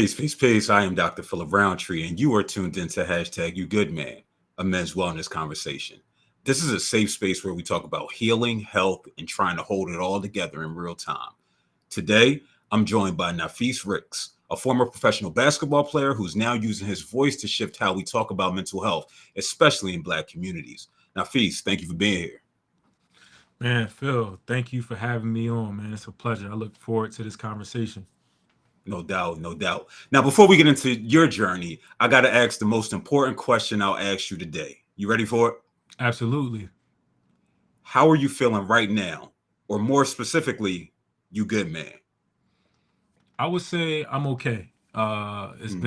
Peace. I am Dr. Philip Roundtree, and you are tuned into hashtag You Good Man, a men's wellness conversation. This is a safe space where we talk about healing, health, and trying to hold it all together in real time. Today, I'm joined by Nafis Ricks, a former professional basketball player who's now using his voice to shift how we talk about mental health, especially in Black communities. Nafis, thank you for being here. Man, Phil, thank you for having me on, man. It's a pleasure. I look forward to this conversation. No doubt, no doubt. Now, before we get into your journey, I got to ask the most important question I'll ask you today. You ready for it? Absolutely. How are you feeling right now? Or more specifically, you good man? I would say I'm okay. It's Hmm.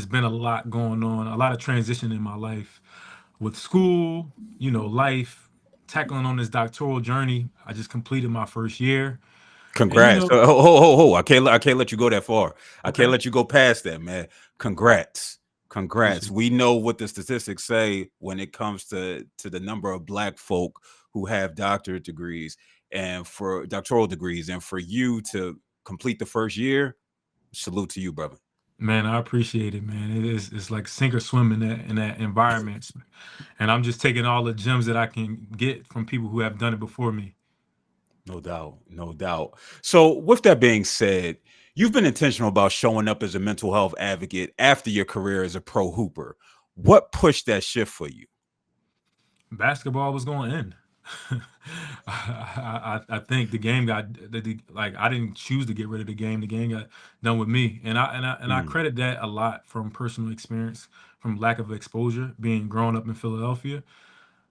been a lot going on, a lot of transition in my life with school, life, tackling on this doctoral journey. I just completed my first year. And Congrats. Ho. I can't let you go that far. I can't okay. let you go past that, man. Congrats. Congrats. Appreciate We know what the statistics say when it comes to the number of Black folk who have doctorate degrees and for doctoral degrees. And for you to complete the first year, salute to you, brother. Man, I appreciate it, man. It's like sink or swim in that environment. And I'm just taking all the gems that I can get from people who have done it before me. No doubt, no doubt. So, with that being said, you've been intentional about showing up as a mental health advocate after your career as a pro hooper. What pushed that shift for you? Basketball was going to end. I think the game got like I didn't choose to get rid of the game. The game got done with me, and I Mm, credit that a lot from personal experience, from lack of exposure, being grown up in Philadelphia.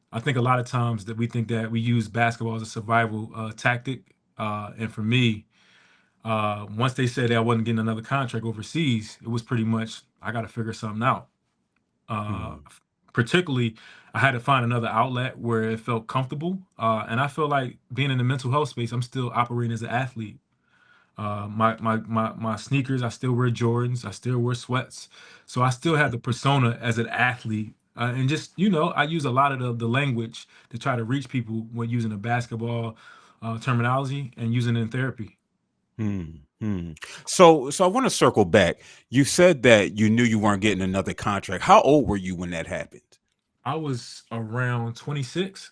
I think a lot of times that we think that we use basketball as a survival tactic, and for me, once they said that I wasn't getting another contract overseas, it was pretty much I got to figure something out. uh, mm, Particularly, I had to find another outlet where it felt comfortable. And I feel like being in the mental health space, I'm still operating as an athlete. My sneakers, I still wear Jordans, I still wear sweats. So I still have the persona as an athlete. And just, I use a lot of the language to try to reach people when using a basketball terminology and using it in therapy. mm. So I want to circle back. You said that you knew you weren't getting another contract. How old were you when that happened? I was around 26.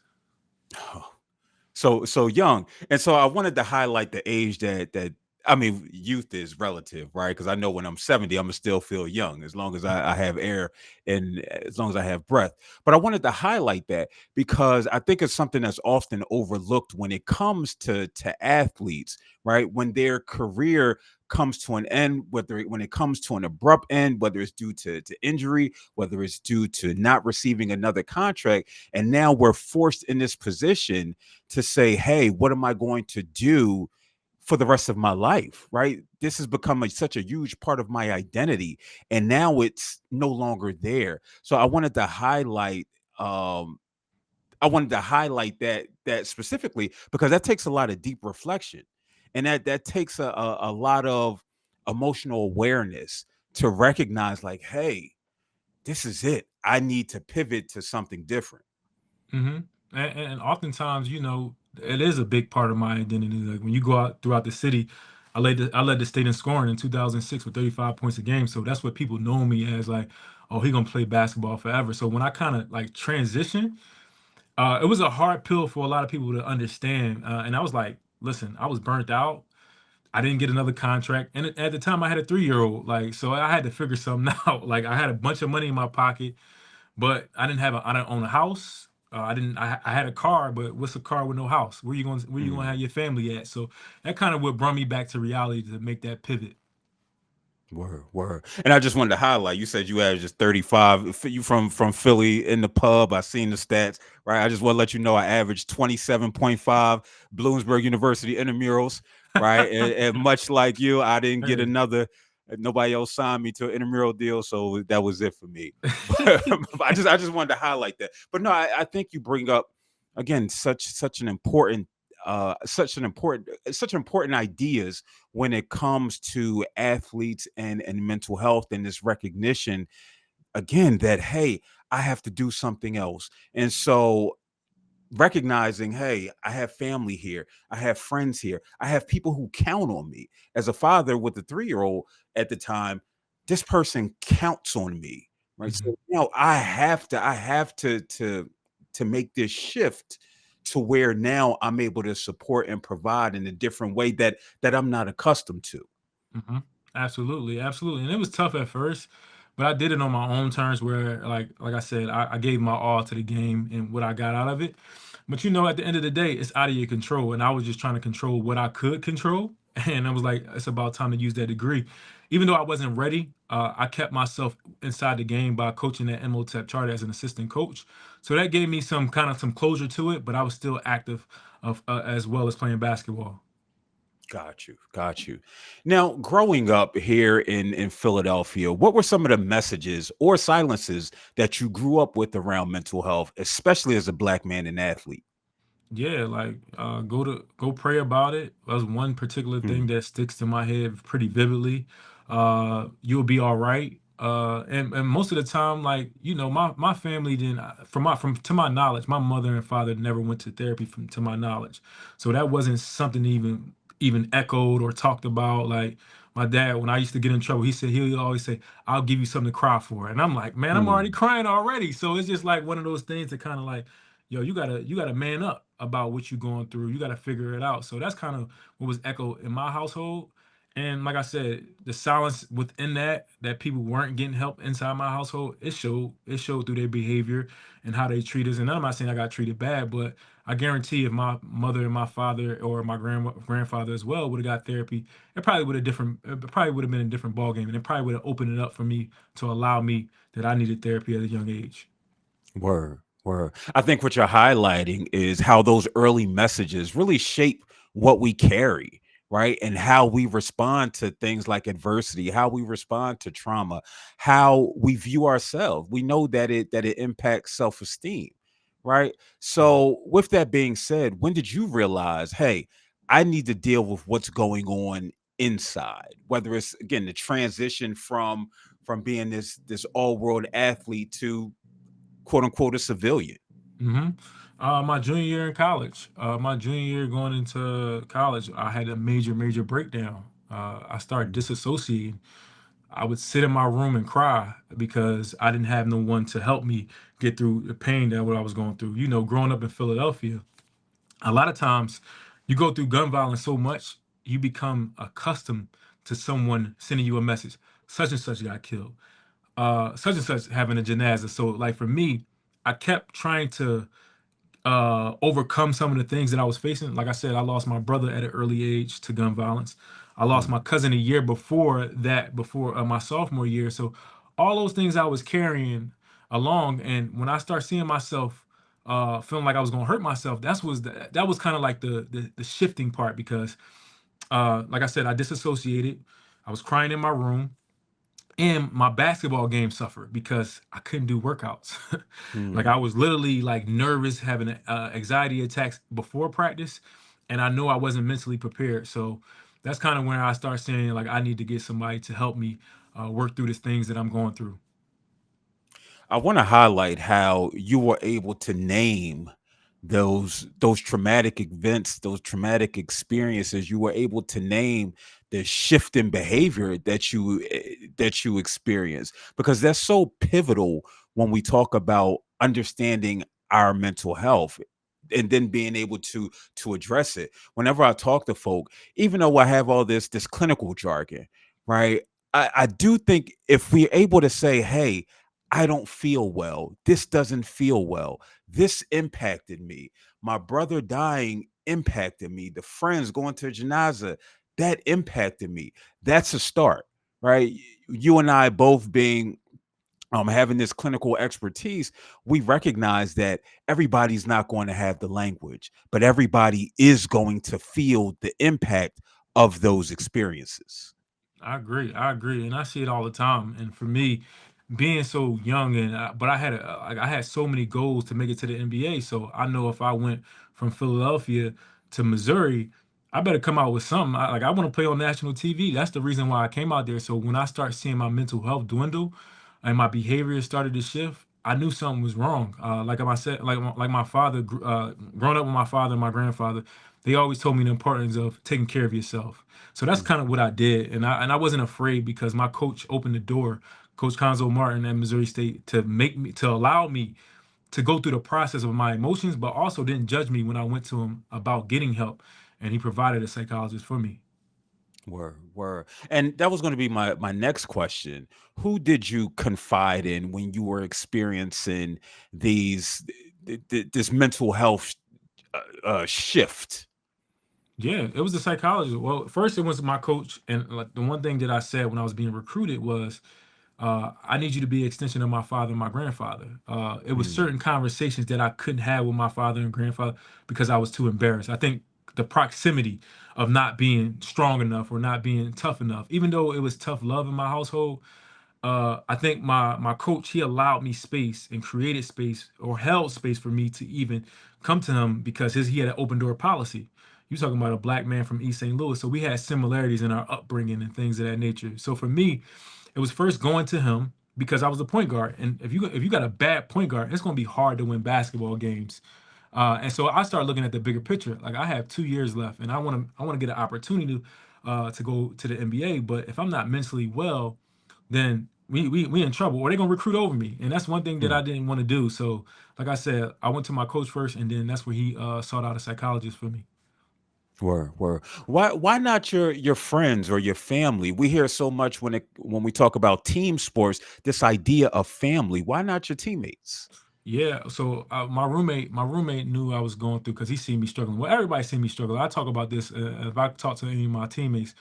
So young. And so I wanted to highlight the age that I mean, youth is relative, right? Because I know when I'm 70, I'm gonna still feel young as long as I have air and as long as I have breath. But I wanted to highlight that because I think it's something that's often overlooked when it comes to athletes, right? When their career comes to an end, whether when it comes to an abrupt end, whether it's due to injury, whether it's due to not receiving another contract, and now we're forced in this position to say, hey, what am I going to do for the rest of my life? Right. This has become such a huge part of my identity. And now it's no longer there. So um, I wanted to highlight that specifically because that takes a lot of deep reflection. And that takes a lot of emotional awareness to recognize, like, hey, this is it. I need to pivot to something different. hmm and oftentimes, it is a big part of my identity. Like when you go out throughout the city, I led the state in scoring in 2006 with 35 points a game. So that's what people know me as. Like, oh, he gonna play basketball forever. So when I kind of like transition, it was a hard pill for a lot of people to understand. And I was like, listen, I was burnt out. I didn't get another contract, and at the time I had a 3 year old. Like, so I had to figure something out. Like, I had a bunch of money in my pocket, but I didn't own a house. I didn't. I had a car, but what's a car with no house? Where you gonna Mm. have your family at? So that kind of what brought me back to reality to make that pivot. Word. And I just wanted to highlight, you said you averaged 35. You from Philly in the pub. I seen the stats, right? I just want to let you know I averaged 27.5 Bloomsburg University intramurals, right? And much like you, I didn't get Hey. another, nobody else signed me to an intramural deal, so that was it for me. But I just wanted to highlight that. But no, I think you bring up again such an important such important ideas when it comes to athletes and mental health and this recognition again that, hey, I have to do something else. And so recognizing, hey, I have family here, I have friends here, I have people who count on me. As a father with a 3-year-old at the time, this person counts on me, right? Mhm. So now I have to make this shift to where now I'm able to support and provide in a different way that I'm not accustomed to. Mhm. Absolutely, absolutely, and it was tough at first, but I did it on my own terms where, like I said, I gave my all to the game and what I got out of it. But at the end of the day, it's out of your control, and I was just trying to control what I could control, and I was like, it's about time to use that degree. Even though I wasn't ready, I kept myself inside the game by coaching at MOTEP Charter as an assistant coach. So that gave me some closure to it, but I was still active of as well as playing basketball. Got you. Got you. Now, growing up here in Philadelphia, what were some of the messages or silences that you grew up with around mental health, especially as a black man and athlete? Yeah, like go pray about it. That's one particular Hmm. thing that sticks to my head pretty vividly. You'll be all right. And most of the time, like my family didn't. From to my knowledge, my mother and father never went to therapy. From to my knowledge, so that wasn't something even echoed or talked about. Like my dad, when I used to get in trouble, he'll always say, "I'll give you something to cry for," and I'm like, "Man, I'm already Hmm. crying already." So it's just like one of those things that kind of like, yo, you gotta man up about what you're going through. You gotta figure it out. So that's kind of what was echoed in my household. And like I said, the silence within that people weren't getting help inside my household, it showed through their behavior and how they treat us. And I'm not saying I got treated bad, but I guarantee if my mother and my father or my grandfather as well would have got therapy, it probably would have been a different ball game, and it probably would have opened it up for me to allow me that I needed therapy at a young age. Word, word. I think what you're highlighting is how those early messages really shape what we carry, right? And how we respond to things like adversity, how we respond to trauma, how we view ourselves. We know that it impacts self-esteem, right? So, with that being said, when did you realize, hey, I need to deal with what's going on inside? Whether it's again the transition from being this all-world athlete to quote unquote a civilian. hmm my junior year in college, my junior year going into college, I had a major breakdown. I started Mm, disassociating. I would sit in my room and cry because I didn't have no one to help me get through the pain that what I was going through. Growing up in Philadelphia, a lot of times you go through gun violence so much, you become accustomed to someone sending you a message. Such and such got killed. Such and such having a janaza. So, like for me, I kept trying to overcome some of the things that I was facing. Like I said, I lost my brother at an early age to gun violence. I lost mm. my cousin a year before that, before my sophomore year. So all those things I was carrying along, and when I start seeing myself feeling like I was gonna hurt myself, that was kind of like the shifting part because, like I said, I disassociated. I was crying in my room and my basketball game suffered because I couldn't do workouts. Like I Mm. was literally like nervous, having anxiety attacks before practice, and I know I wasn't mentally prepared. So that's kind of when I start saying like I need to get somebody to help me work through these things that I'm going through. I want to highlight how you were able to name those traumatic events, those traumatic experiences. You were able to name the shift in behavior that you experience, because that's so pivotal when we talk about understanding our mental health and then being able to address it. Whenever I talk to folk, even though I have all this clinical jargon, right? I do think if we're able to say, hey, I don't feel well. This doesn't feel well. This impacted me. My brother dying impacted me. The friends going to janaza, that impacted me. That's a start, right? You and I both being having this clinical expertise, we recognize that everybody's not going to have the language, but everybody is going to feel the impact of those experiences. I agree. I agree, and I see it all the time. And for me, being so young, but I had so many goals to make it to the NBA. So I know if I went from Philadelphia to Missouri, I better come out with something. I want to play on national TV. That's the reason why I came out there. So when I start seeing my mental health dwindle and my behavior started to shift, I knew something was wrong. Like I said, like my father, growing up with my father and my grandfather, they always told me the importance of taking care of yourself. So that's kind of what I did, and I wasn't afraid because my coach opened the door, Coach Conzo Martin at Missouri State, to allow me to go through the process of my emotions, but also didn't judge me when I went to him about getting help, and he provided a psychologist for me. Word, word. And that was going to be my next question. Who did you confide in when you were experiencing these this mental health shift? Yeah, it was a psychologist. Well, first it was my coach, and like the one thing that I said when I was being recruited was, I need you to be an extension of my father and my grandfather. It was Mm, certain conversations that I couldn't have with my father and grandfather because I was too embarrassed. I think the proximity of not being strong enough or not being tough enough, even though it was tough love in my household, I think my coach, he allowed me space and created space or held space for me to even come to him because he had an open door policy. You talking about a black man from East St. Louis, so we had similarities in our upbringing and things of that nature. So for me, it was first going to him because I was a point guard, and if you got a bad point guard, it's going to be hard to win basketball games. And so I started looking at the bigger picture. Like I have 2 years left, and I want to get an opportunity to go to the NBA. But if I'm not mentally well, then we in trouble, or they're gonna recruit over me. And that's one thing that I mm. didn't want to do. So, like I said, I went to my coach first, and then that's where he sought out a psychologist for me. Word, word. Why not your friends or your family? We hear so much when we talk about team sports, this idea of family. Why not your teammates? Yeah, so my roommate knew I was going through because he seen me struggling. Well, everybody seen me struggle. I talk about this. If I talk to any of my teammates,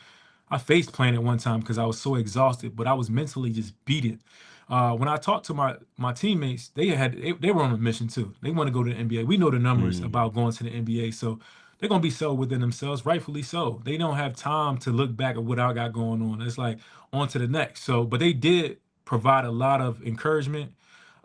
I face planted one time because I was so exhausted, but I was mentally just beat. When I talked to my teammates, they were on a mission too. They want to go to the NBA. We know the numbers Mm, about going to the NBA, so they're gonna be so within themselves, rightfully so. They don't have time to look back at what I got going on. It's like on to the next. So, but they did provide a lot of encouragement.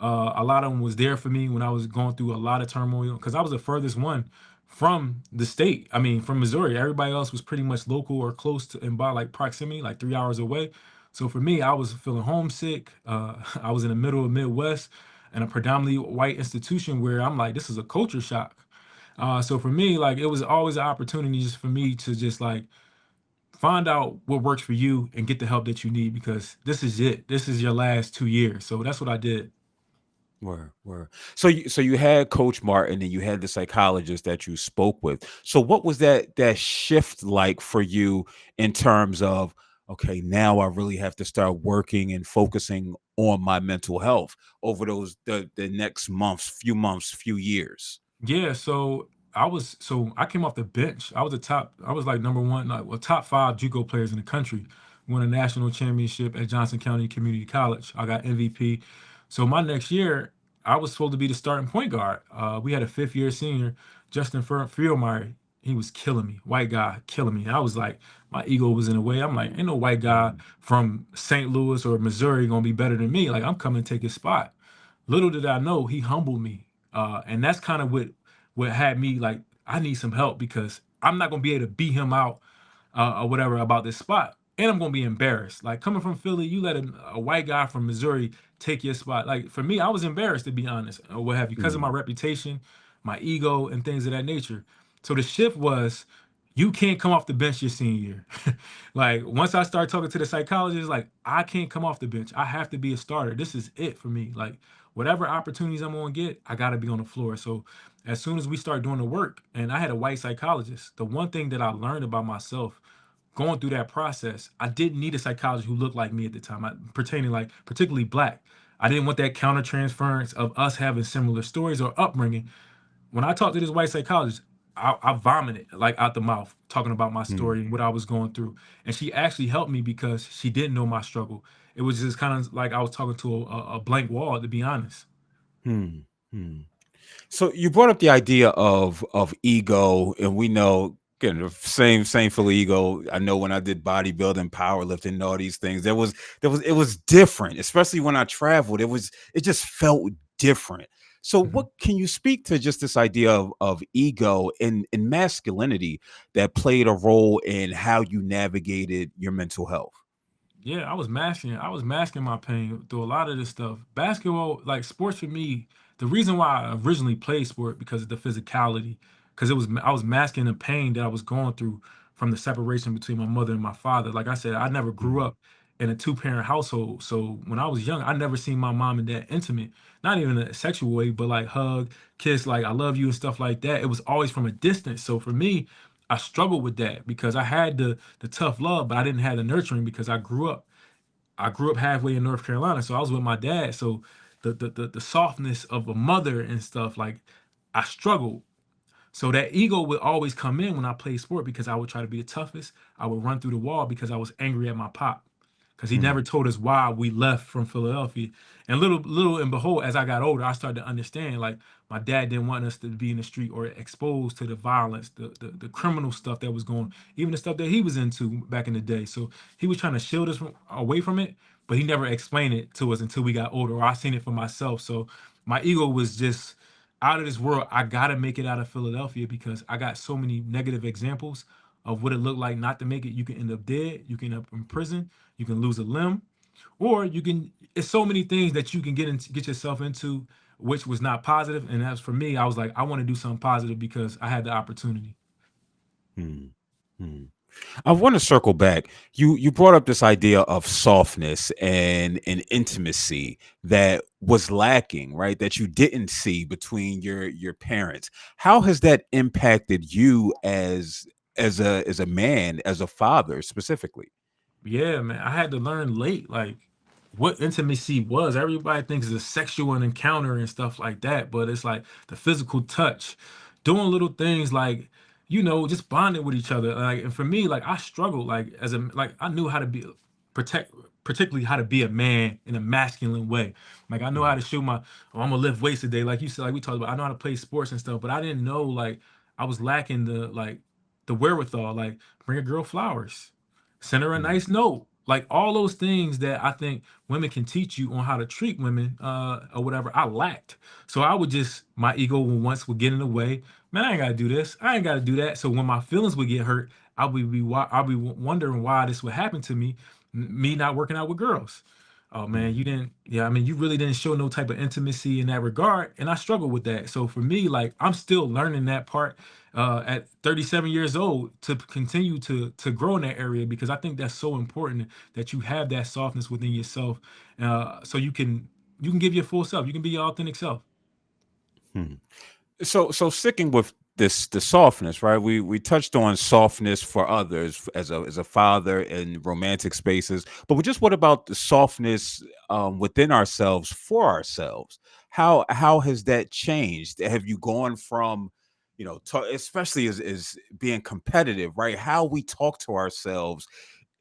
A lot of them was there for me when I was going through a lot of turmoil because I was the furthest one from the state. I mean, from Missouri. Everybody else was pretty much local or close to and by like proximity, like 3 hours away. So for me, I was feeling homesick. I was in the middle of Midwest and a predominantly white institution where I'm like, this is a culture shock. So for me, like it was always an opportunity just for me to just like find out what works for you and get the help that you need because this is it. This is your last 2 years. So that's what I did. word, word. So you had Coach Martin and you had the psychologist that you spoke with. So what was that shift like for you in terms of, okay, now I really have to start working and focusing on my mental health over the next months, few years? Yeah, so I came off the bench. I was like number one, like well, top five JUCO players in the country. Won a national championship at Johnson County Community College. I got MVP. So my next year, I was supposed to be the starting point guard. We had a fifth year senior, Justin Fieldmeyer. He was killing me, white guy, killing me. I was like, my ego was in the way. I'm like, ain't no white guy Mm, from St. Louis or Missouri gonna be better than me. Like, I'm coming to take his spot. Little did I know he humbled me, and that's kind of what had me like I need some help because I'm not gonna be able to beat him out or whatever about this spot, and I'm gonna be embarrassed. Like coming from Philly, you let a white guy from Missouri take your spot. Like for me, I was embarrassed to be honest, or what have you, because of my mm, reputation, my ego, and things of that nature. So the shift was. You can't come off the bench your senior year. Like once I started talking to the psychologist, like I can't come off the bench. I have to be a starter. This is it for me. Like whatever opportunities I'm gonna get, I gotta be on the floor. So as soon as we start doing the work, and I had a white psychologist, the one thing that I learned about myself going through that process, I didn't need a psychologist who looked like me at the time, pertaining like particularly black. I didn't want that counter transference of us having similar stories or upbringing. When I talked to this white psychologist, I vomited like out the mouth talking about my story mm, and what I was going through. And she actually helped me because she didn't know my struggle. It was just kind of like I was talking to a blank wall, to be honest. mm, mm. So you brought up the idea of ego, and we know again the same for the ego. I know when I did bodybuilding, powerlifting, and all these things, there was it was different, especially when I traveled. It just felt different. So Mhm. what can you speak to just this idea of ego and masculinity that played a role in how you navigated your mental health? Yeah, I was masking my pain through a lot of this stuff. Basketball, like sports for me, the reason why I originally played sport because of the physicality. because it was I was masking the pain that I was going through from the separation between my mother and my father. Like I said, I never grew Mm, up in a two-parent household. So when I was young, I never seen my mom and dad intimate, not even in a sexual way, but like hug, kiss, like I love you and stuff like that. It was always from a distance. So for me, I struggled with that because I had the tough love, but I didn't have the nurturing because I grew up halfway in North Carolina, so I was with my dad. So the softness of a mother and stuff, like I struggled. So that ego would always come in when I played sport because I would try to be the toughest. I would run through the wall because I was angry at my pop because he never mm, told us why we left from Philadelphia. And little and behold, as I got older, I started to understand like my dad didn't want us to be in the street or exposed to the violence, the criminal stuff that was going, even the stuff that he was into back in the day. So he was trying to shield us away from it, but he never explained it to us until we got older or I seen it for myself. So my ego was just out of this world. I gotta make it out of Philadelphia because I got so many negative examples of what it looked like not to make it. You can end up dead, you can end up in prison, you can lose a limb, or you can. It's so many things that you can get yourself into, which was not positive. And as for me, I was like, I want to do something positive because I had the opportunity. mm, mm. I want to circle back. You brought up this idea of softness and intimacy that was lacking, right? That you didn't see between your parents. How has that impacted you as a man, as a father specifically? Yeah, man, I had to learn late, like what intimacy was. Everybody thinks it's a sexual encounter and stuff like that, but it's like the physical touch, doing little things like, just bonding with each other. Like, and for me, like I struggled, like like I knew how to be protect, particularly how to be a man in a masculine way. Like I know how to Mhm, shoot oh, I'm gonna lift weights today, like you said, like we talked about. I know how to play sports and stuff, but I didn't know like I was lacking the wherewithal, like bring a girl flowers, send her a mhm, nice note, like all those things that I think women can teach you on how to treat women, or whatever. I lacked. So I would just, my ego would get in the way. Man, I ain't gotta do this, I ain't gotta do that. So when my feelings would get hurt, I'll be wondering why this would happen to me, me not working out with girls. Oh man, you mhm, didn't. Yeah, I mean, you really didn't show no type of intimacy in that regard, and I struggle with that. So for me, like, I'm still learning that part at 37 years old to continue to grow in that area because I think that's so important that you have that softness within yourself, so you can give your full self, you can be your authentic self. mhm. So sticking with this the softness, right? We touched on softness for others as a father in romantic spaces, but just what about the softness within ourselves for ourselves? How has that changed? Have you gone from especially as being competitive, right? How we talk to ourselves,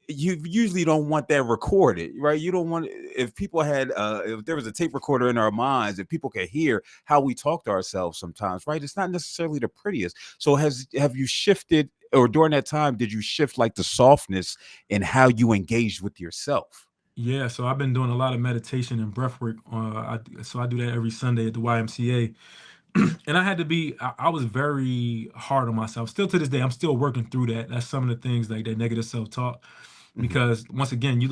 you usually don't want that recorded, right? You don't want, if people had if there was a tape recorder in our minds, if people could hear how we talk to ourselves sometimes, right? It's not necessarily the prettiest. So have you shifted, or during that time did you shift like the softness in how you engaged with yourself? Yeah, so I've been doing a lot of meditation and breath work. So I do that every Sunday at the YMCA. And I had to be, I was very hard on myself. Still to this day, I'm still working through that. That's some of the things like that negative self-talk. Mhm, Because once again, you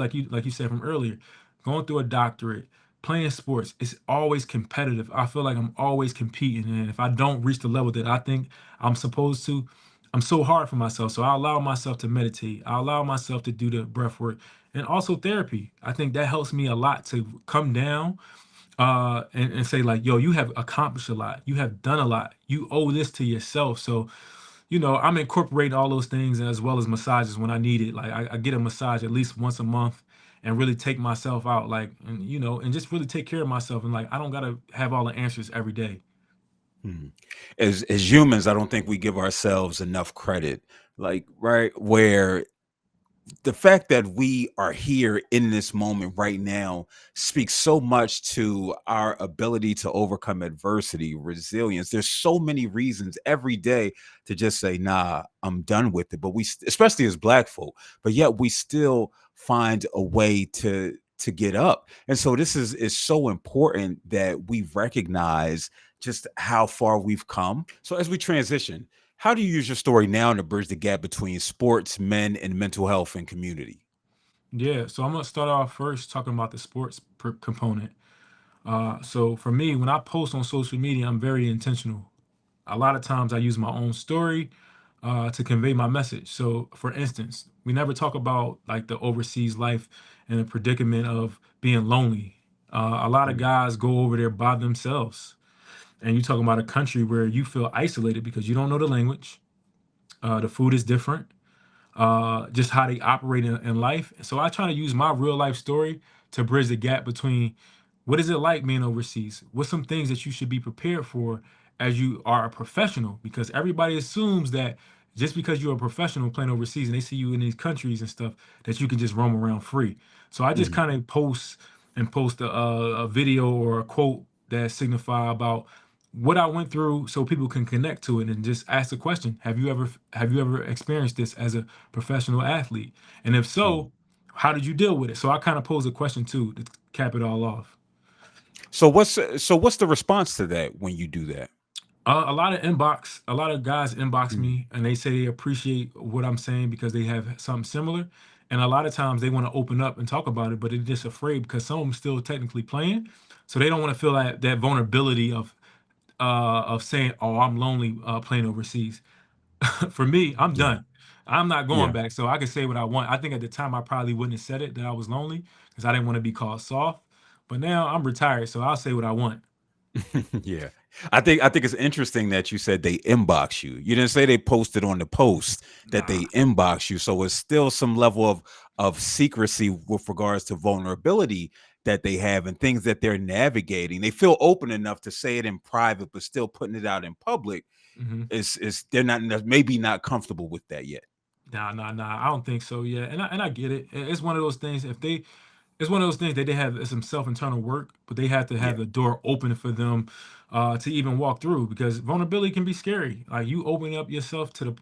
said from earlier, going through a doctorate, playing sports, it's always competitive. I feel like I'm always competing. And if I don't reach the level that I think I'm supposed to, I'm so hard for myself. So I allow myself to meditate. I allow myself to do the breath work and also therapy. I think that helps me a lot to come down and say like, yo, you have accomplished a lot, you have done a lot, you owe this to yourself. So I'm incorporating all those things as well as massages when I need it. Like I get a massage at least once a month and really take myself out, like, and just really take care of myself, and like I don't gotta have all the answers every day. mhm. As humans, I don't think we give ourselves enough credit, like, right, where the fact that we are here in this moment right now speaks so much to our ability to overcome adversity, resilience. There's so many reasons every day to just say, nah, I'm done with it. But especially as black folk, but yet we still find a way to get up. And so this is so important that we recognize just how far we've come. So as we transition, how do you use your story now to bridge the gap between sports, men, and mental health and community? Yeah, so I'm gonna start off first talking about the sports component. So for me, when I post on social media, I'm very intentional. a lot of times I use my own story to convey my message. So, for instance, we never talk about like the overseas life and the predicament of being lonely. A lot of Mm, guys go over there by themselves, and you're talking about a country where you feel isolated because you don't know the language. The food is different, just how they operate in life. So I try to use my real life story to bridge the gap between what is it like being overseas? What's some things that you should be prepared for as you are a professional? Because everybody assumes that just because you're a professional playing overseas and they see you in these countries and stuff, that you can just roam around free. So I just mhm. kind of post a video or a quote that signify about what I went through so people can connect to it and just ask the question, have you ever experienced this as a professional athlete? And if Mm. so, how did you deal with it? So I kind of pose a question too to cap it all off. So what's the response to that when you do that? A lot of guys inbox Mm. me and they say they appreciate what I'm saying because they have something similar. And a lot of times they want to open up and talk about it, but they're just afraid because some of them still technically playing. So they don't want to feel that vulnerability of saying, "Oh, I'm lonely playing overseas." For me, I'm Yeah, done. I'm not going yeah. back, so I can say what I want. I think at the time I probably wouldn't have said it that I was lonely because I didn't want to be called soft. But now I'm retired, so I'll say what I want. Yeah. I think it's interesting that you said they inbox you. You didn't say they posted on the post, that Nah. they inbox you. So it's still some level of secrecy with regards to vulnerability that they have and things that they're navigating. They feel open enough to say it in private, but still putting it out in public Mhm. is they're not maybe not comfortable with that yet. Nah, nah, nah. I don't think so. Yeah, and I get it. It's one of those things. It's one of those things that they have some self internal work, but they have to have Yeah. the door open for them to even walk through because vulnerability can be scary. Like you opening up yourself to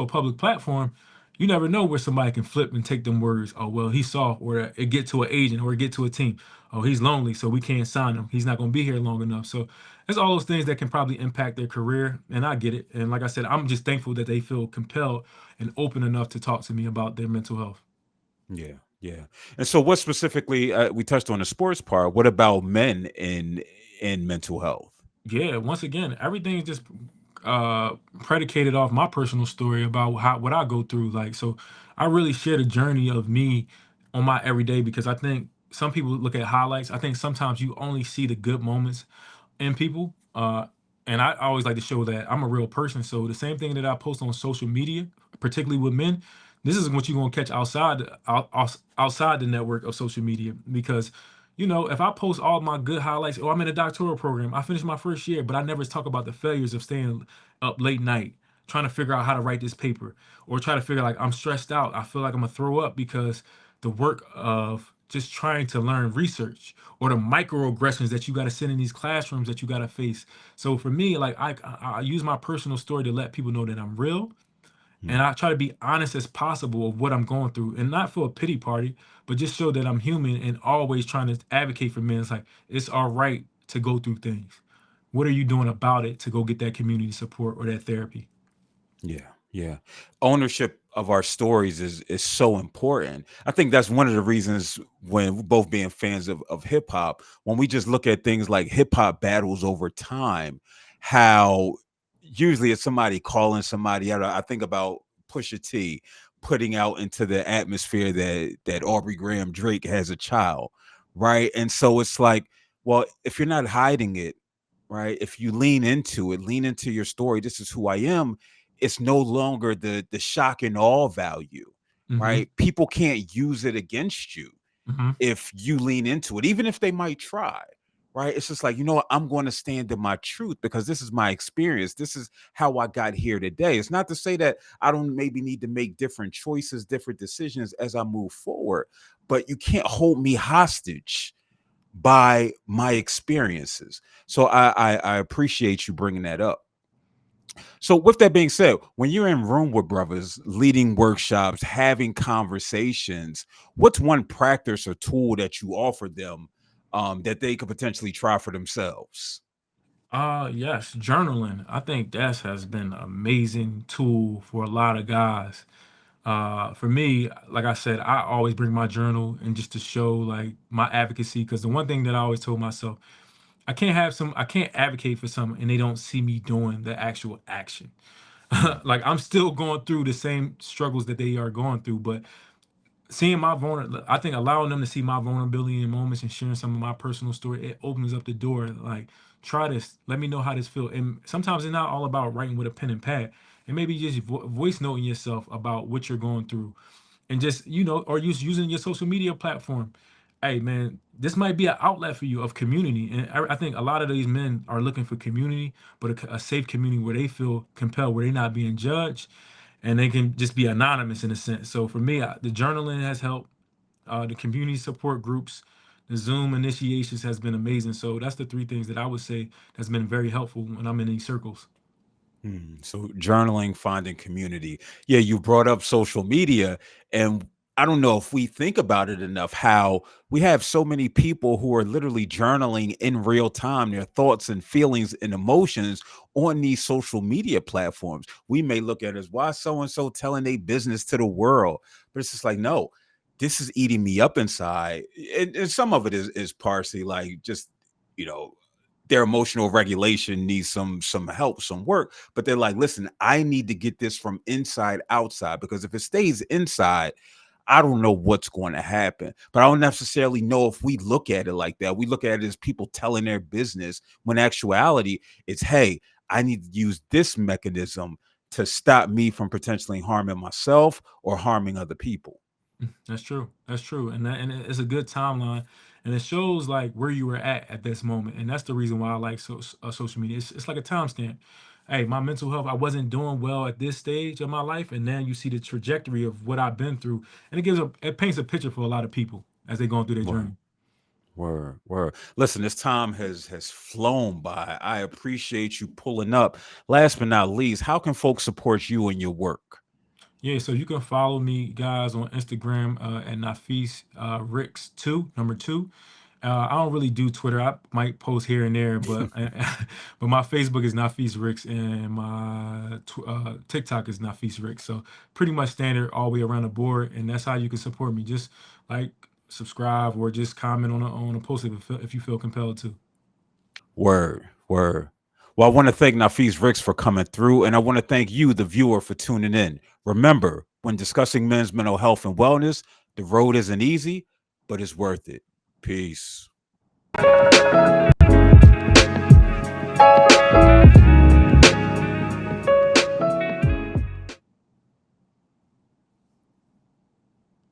a public platform, you never know where somebody can flip and take them words. Oh well, he's soft, or it get to an agent, or it get to a team. Oh, he's lonely, so we can't sign him. He's not going to be here long enough. So it's all those things that can probably impact their career, and I get it. And like I said, I'm just thankful that they feel compelled and open enough to talk to me about their mental health. Yeah, yeah. And so, what specifically? We touched on the sports part. What about men in mental health? Yeah, once again, everything is just predicated off my personal story about how what I go through. Like, so I really share the journey of me on my everyday because I think some people look at highlights. I think sometimes you only see the good moments in people. And I always like to show that I'm a real person. So the same thing that I post on social media, particularly with men, this is what you're gonna catch outside the network of social media because if I post all my good highlights, oh, I'm in a doctoral program, I finished my first year, but I never talk about the failures of staying up late night, trying to figure out how to write this paper, or try to figure like I'm stressed out. I feel like I'm gonna throw up because the work of just trying to learn research or the microaggressions that you got to sit in these classrooms that you got to face. So for me, like I use my personal story to let people know that I'm real and Mm, I try to be honest as possible of what I'm going through and not for a pity party, but just show that I'm human and always trying to advocate for men. It's like it's all right to go through things. What are you doing about it to go get that community support or that therapy? yeah, yeah. Ownership of our stories is so important. I think that's one of the reasons when both being fans of hip hop, when we just look at things like hip hop battles over time, how usually it's somebody calling somebody out. I think about Pusha T putting out into the atmosphere that Aubrey Graham Drake has a child, right? And so it's like, well, if you're not hiding it, right? If you lean into it, lean into your story. This is who I am. It's no longer the shock and awe value, Mm-hmm. right? People can't use it against you Mm-hmm. if you lean into it, even if they might try. Right. It's just like, you know what? I'm going to stand in my truth because this is my experience. This is how I got here today. It's not to say that I don't maybe need to make different choices, different decisions as I move forward, but you can't hold me hostage by my experiences. So I appreciate you bringing that up. So with that being said, when you're in room with brothers, leading workshops, having conversations, what's one practice or tool that you offer them that they could potentially try for themselves? Yes, journaling. I think that has been an amazing tool for a lot of guys. For me, like I said, I always bring my journal and just to show like my advocacy. Because the one thing that I always told myself, I can't advocate for something and they don't see me doing the actual action. Mm, Like I'm still going through the same struggles that they are going through, but seeing my I think allowing them to see my vulnerability in moments and sharing some of my personal story, it opens up the door. Like, try this. Let me know how this feel. And sometimes it's not all about writing with a pen and pad. It may be just voice noting yourself about what you're going through, and just or using your social media platform. Hey man, this might be an outlet for you of community, and I think a lot of these men are looking for community, but a safe community where they feel compelled, where they're not being judged, and they can just be anonymous in a sense. So for me, the journaling has helped. The community support groups, the Zoom initiations has been amazing. So that's the three things that I would say that's been very helpful when I'm in these circles. So journaling, finding community. Yeah, you brought up social media, and I don't know if we think about it enough how we have so many people who are literally journaling in real time their thoughts and feelings and emotions on these social media platforms. We may look at it as why so and so telling their business to the world, but it's just like, no, this is eating me up inside. And some of it is partially like just, you know, their emotional regulation needs some help, some work, but they're like, listen, I need to get this from inside outside, because if it stays inside, I don't know what's going to happen. But I don't necessarily know if we look at it like that. We look at it as people telling their business, when actuality it's, hey, I need to use this mechanism to stop me from potentially harming myself or harming other people. That's true. That's true, and it's a good timeline, and it shows like where you were at this moment, and that's the reason why I like social media. It's like a timestamp. Hey, my mental health, I wasn't doing well at this stage of my life, and now you see the trajectory of what I've been through, and it paints a picture for a lot of people as they're going through their Word, journey. word. Listen, this time has flown by. I appreciate you pulling up. Last but not least, how can folks support you and your work? Yeah, so you can follow me guys on Instagram at Nafis Ricks two number two. I don't really do Twitter. I might post here and there, but but my Facebook is Nafis Ricks and my TikTok is Nafis Ricks. So pretty much standard all the way around the board, and that's how you can support me. Just like subscribe or just comment on a post if you feel compelled to. Word. Well, I want to thank Nafis Ricks for coming through, and I want to thank you, the viewer, for tuning in. Remember, when discussing men's mental health and wellness, the road isn't easy, but it's worth it. Peace.